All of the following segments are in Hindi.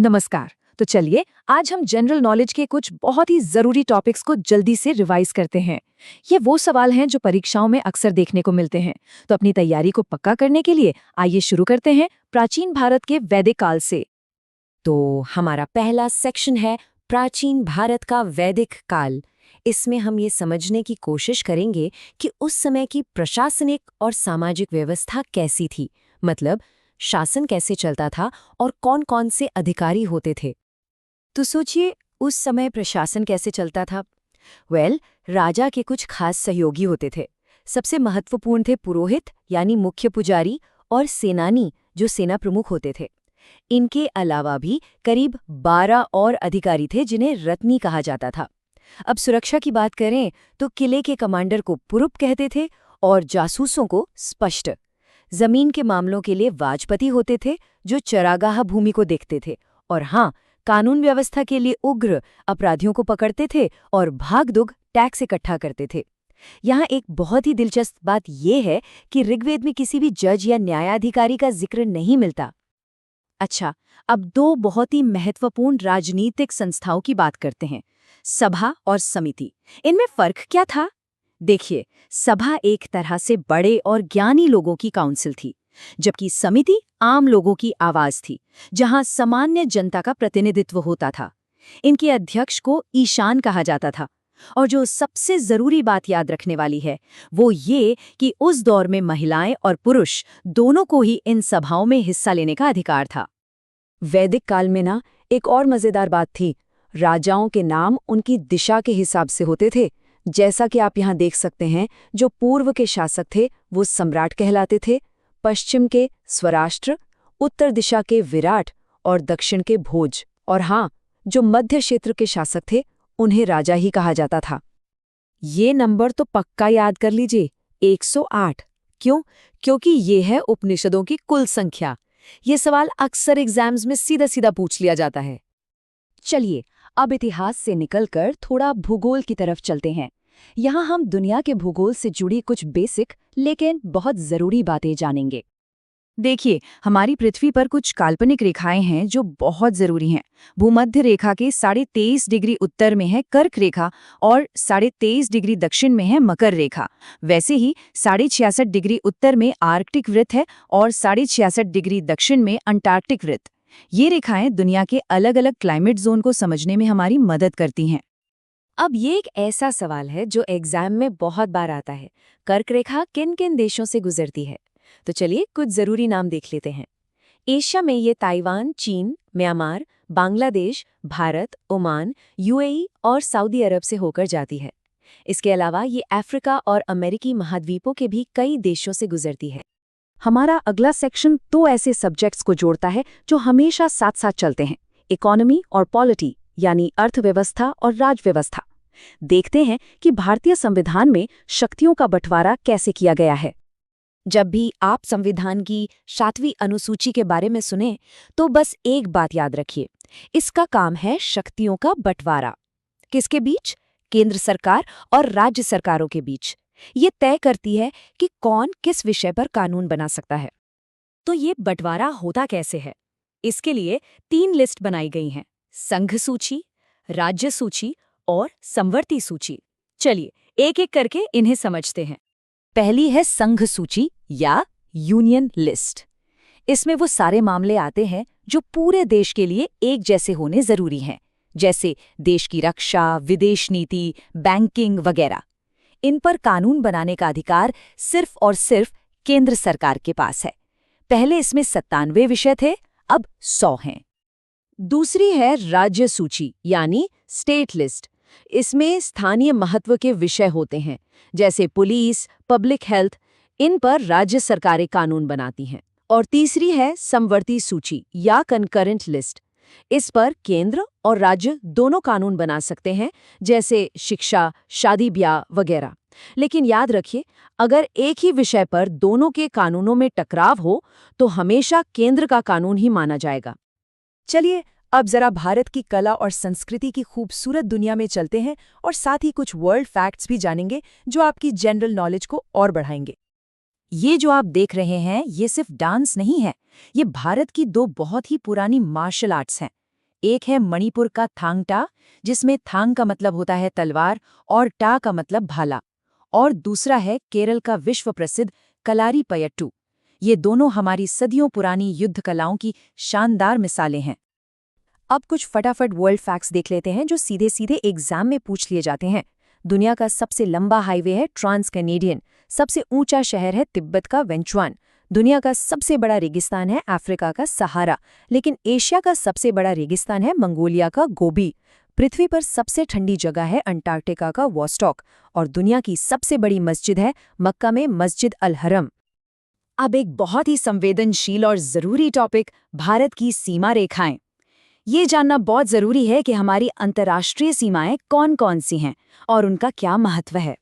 नमस्कार। तो चलिए आज हम जनरल नॉलेज के कुछ बहुत ही जरूरी टॉपिक्स को जल्दी से रिवाइज करते हैं। ये वो सवाल हैं जो परीक्षाओं में अक्सर देखने को मिलते हैं। तो अपनी तैयारी को पक्का करने के लिए आइए शुरू करते हैं प्राचीन भारत के वैदिक काल से। तो हमारा पहला सेक्शन है प्राचीन भारत का वैदिक काल। इसमें हम ये समझने की कोशिश करेंगे कि उस समय की प्रशासनिक और सामाजिक व्यवस्था कैसी थी, मतलब शासन कैसे चलता था और कौन-कौन से अधिकारी होते थे। तो सोचिए उस समय प्रशासन कैसे चलता था। राजा के कुछ खास सहयोगी होते थे। सबसे महत्वपूर्ण थे पुरोहित यानी मुख्य पुजारी और सेनानी जो सेना प्रमुख होते थे। इनके अलावा भी करीब 12 और अधिकारी थे जिन्हें रत्नी कहा जाता था। अब सुरक्षा की बात करें तो किले के कमांडर को पुरुप कहते थे और जासूसों को स्पष्ट। जमीन के मामलों के लिए वाजपति होते थे जो चरागाह भूमि को देखते थे, और हाँ, कानून व्यवस्था के लिए उग्र अपराधियों को पकड़ते थे और भागदौड़ टैक्स इकट्ठा करते थे। यहाँ एक बहुत ही दिलचस्प बात यह है कि ऋग्वेद में किसी भी जज या न्यायाधिकारी का जिक्र नहीं मिलता। अच्छा, अब दो बहुत ही महत्वपूर्ण राजनीतिक संस्थाओं की बात करते हैं, सभा और समिति। इनमें फर्क क्या था? देखिए, सभा एक तरह से बड़े और ज्ञानी लोगों की काउंसिल थी, जबकि समिति आम लोगों की आवाज थी, जहां सामान्य जनता का प्रतिनिधित्व होता था। इनके अध्यक्ष को ईशान कहा जाता था। और जो सबसे जरूरी बात याद रखने वाली है वो ये कि उस दौर में महिलाएं और पुरुष दोनों को ही इन सभाओं में हिस्सा लेने का अधिकार था। वैदिक काल में ना एक और मजेदार बात थी। राजाओं के नाम उनकी दिशा के हिसाब से होते थे। जैसा कि आप यहाँ देख सकते हैं, जो पूर्व के शासक थे वो सम्राट कहलाते थे, पश्चिम के स्वराष्ट्र, उत्तर दिशा के विराट और दक्षिण के भोज, और हाँ, जो मध्य क्षेत्र के शासक थे उन्हें राजा ही कहा जाता था। ये नंबर तो पक्का याद कर लीजिए, 108। क्यों? क्योंकि ये है उपनिषदों की कुल संख्या। ये सवाल अक्सर एग्जाम्स में सीधा सीधा पूछ लिया जाता है। चलिए अब इतिहास से निकलकर थोड़ा भूगोल की तरफ चलते हैं। यहाँ हम दुनिया के भूगोल से जुड़ी कुछ बेसिक लेकिन बहुत जरूरी बातें जानेंगे। देखिए, हमारी पृथ्वी पर कुछ काल्पनिक रेखाएं हैं जो बहुत जरूरी हैं। भूमध्य रेखा के 23.5 डिग्री उत्तर में है कर्क रेखा और 23.5 डिग्री दक्षिण में है मकर रेखा। वैसे ही 66.5 डिग्री उत्तर में आर्कटिक वृत्त है और 66.5 डिग्री दक्षिण में अंटार्कटिक वृत्त। ये रेखाएं दुनिया के अलग अलग क्लाइमेट जोन को समझने में हमारी मदद करती हैं। अब ये एक ऐसा सवाल है जो एग्जाम में बहुत बार आता है, कर्क रेखा किन किन देशों से गुजरती है? तो चलिए कुछ जरूरी नाम देख लेते हैं। एशिया में ये ताइवान, चीन, Myanmar, Bangladesh, Bharat, Oman, UAE और सऊदी अरब से होकर जाती है। इसके अलावा ये अफ्रीका और अमेरिकी महाद्वीपों के भी कई देशों से गुजरती है। हमारा अगला सेक्शन तो ऐसे सब्जेक्ट्स को जोड़ता है जो हमेशा साथ साथ चलते हैं, इकोनॉमी और पॉलिटी यानी अर्थव्यवस्था और राजव्यवस्था। देखते हैं कि भारतीय संविधान में शक्तियों का बंटवारा कैसे किया गया है। जब भी आप संविधान की 7वीं अनुसूची के बारे में सुने तो बस एक बात याद रखिए, इसका काम है शक्तियों का बंटवारा। किसके बीच? केंद्र सरकार और राज्य सरकारों के बीच। ये तय करती है कि कौन किस विषय पर कानून बना सकता है। तो ये बंटवारा होता कैसे है? इसके लिए 3 लिस्ट बनाई गई हैं, संघ सूची, राज्य सूची और समवर्ती सूची। चलिए एक एक करके इन्हें समझते हैं। पहली है संघ सूची या यूनियन लिस्ट। इसमें वो सारे मामले आते हैं जो पूरे देश के लिए एक जैसे होने जरूरी हैं, जैसे देश की रक्षा, विदेश नीति, बैंकिंग वगैरह। इन पर कानून बनाने का अधिकार सिर्फ और सिर्फ केंद्र सरकार के पास है। पहले इसमें 97 विषय थे, अब 100 हैं। दूसरी है राज्य सूची यानी स्टेट लिस्ट। इसमें स्थानीय महत्व के विषय होते हैं, जैसे पुलिस, पब्लिक हेल्थ। इन पर राज्य सरकारें कानून बनाती हैं। और तीसरी है समवर्ती सूची या कंकरेंट लिस्ट। इस पर केंद्र और राज्य दोनों कानून बना सकते हैं, जैसे शिक्षा, शादी ब्याह वगैरह। लेकिन याद रखिए, अगर एक ही विषय पर दोनों के कानूनों में टकराव हो तो हमेशा केंद्र का कानून ही माना जाएगा। चलिए अब जरा भारत की कला और संस्कृति की खूबसूरत दुनिया में चलते हैं और साथ ही कुछ वर्ल्ड फैक्ट्स भी जानेंगे जो आपकी जनरल नॉलेज को और बढ़ाएंगे। ये जो आप देख रहे हैं ये सिर्फ डांस नहीं है, ये भारत की 2 बहुत ही पुरानी मार्शल आर्ट्स हैं। एक है मणिपुर का थांग टा, जिसमें थांग का मतलब होता है तलवार और टा का मतलब भाला, और दूसरा है केरल का विश्व प्रसिद्ध कलारी पयट्टू। ये दोनों हमारी सदियों पुरानी युद्ध कलाओं की शानदार मिसालें हैं। अब कुछ फटाफट वर्ल्ड फैक्ट्स देख लेते हैं जो सीधे सीधे एग्जाम में पूछ लिए जाते हैं। दुनिया का सबसे लंबा हाईवे है ट्रांस कैनेडियन। सबसे ऊंचा शहर है तिब्बत का वेंचुआन। दुनिया का सबसे बड़ा रेगिस्तान है अफ्रीका का सहारा, लेकिन एशिया का सबसे बड़ा रेगिस्तान है मंगोलिया का गोबी। पृथ्वी पर सबसे ठंडी जगह है अंटार्कटिका का वॉस्टॉक, और दुनिया की सबसे बड़ी मस्जिद है मक्का में मस्जिद अल हरम। अब एक बहुत ही संवेदनशील और जरूरी टॉपिक, भारत की सीमा रेखाएं। ये जानना बहुत जरूरी है कि हमारी अंतर्राष्ट्रीय सीमाएं कौन-कौन सी हैं और उनका क्या महत्व है।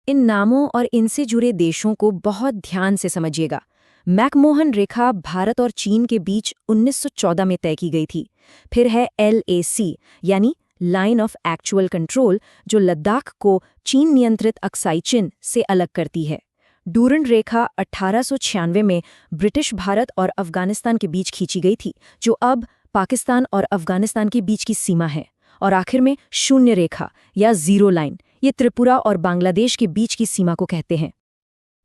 इन नामों और इनसे जुड़े देशों को बहुत ध्यान से समझिएगा। मैकमोहन रेखा भारत और चीन के बीच 1914 में तय की गई थी। फिर है LAC यानी लाइन ऑफ एक्चुअल कंट्रोल, जो लद्दाख को चीन नियंत्रित अक्साई चिन से अलग करती है। डूरंड रेखा 1896 में ब्रिटिश भारत और अफगानिस्तान के बीच खींची गई थी, जो अब पाकिस्तान और अफगानिस्तान के बीच की सीमा है। और आखिर में शून्य रेखा या जीरो लाइन, ये त्रिपुरा और बांग्लादेश के बीच की सीमा को कहते हैं।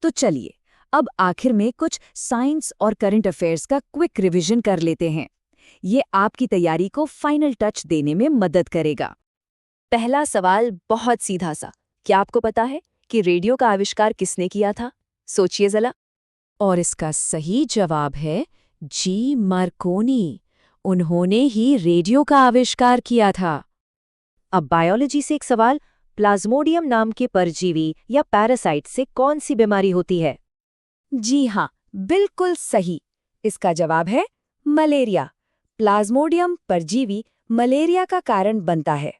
तो चलिए, अब आखिर में कुछ साइंस और करंट अफेयर्स का क्विक रिवीजन कर लेते हैं। ये आपकी तैयारी को फाइनल टच देने में मदद करेगा। पहला सवाल बहुत सीधा सा, क्या आपको पता है कि रेडियो का आविष्कार किसने किया था? सोचिए जरा। और इसका सही जवाब है जी मार्कोनी। उन्होंने ही रेडियो का आविष्कार किया था। अब बायोलॉजी से एक सवाल, प्लाज्मोडियम नाम के परजीवी या पैरासाइट से कौन सी बीमारी होती है? जी हाँ, बिल्कुल सही। इसका जवाब है मलेरिया। प्लाज्मोडियम परजीवी मलेरिया का कारण बनता है।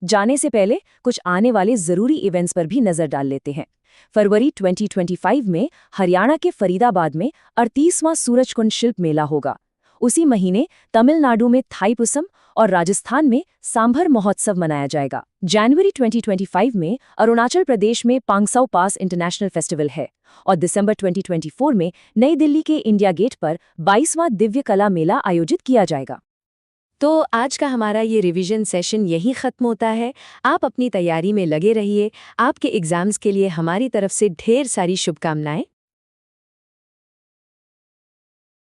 जाने से पहले कुछ आने वाले जरूरी इवेंट्स पर भी नजर डाल लेते हैं। फरवरी 2025 में हरियाणा के फरीदाबाद में 38वां सूरजकुंड शिल्प मेला होगा। उसी महीने तमिलनाडु में थाईपुसम और राजस्थान में सांभर महोत्सव मनाया जाएगा। जनवरी 2025 में अरुणाचल प्रदेश में पांगसाउ पास इंटरनेशनल फेस्टिवल है, और दिसंबर 2024 में नई दिल्ली के इंडिया गेट पर 22वां दिव्य कला मेला आयोजित किया जाएगा। तो आज का हमारा ये रिवीजन सेशन यहीं ख़त्म होता है। आप अपनी तैयारी में लगे रहिए। आपके एग्जाम्स के लिए हमारी तरफ से ढेर सारी शुभकामनाएं।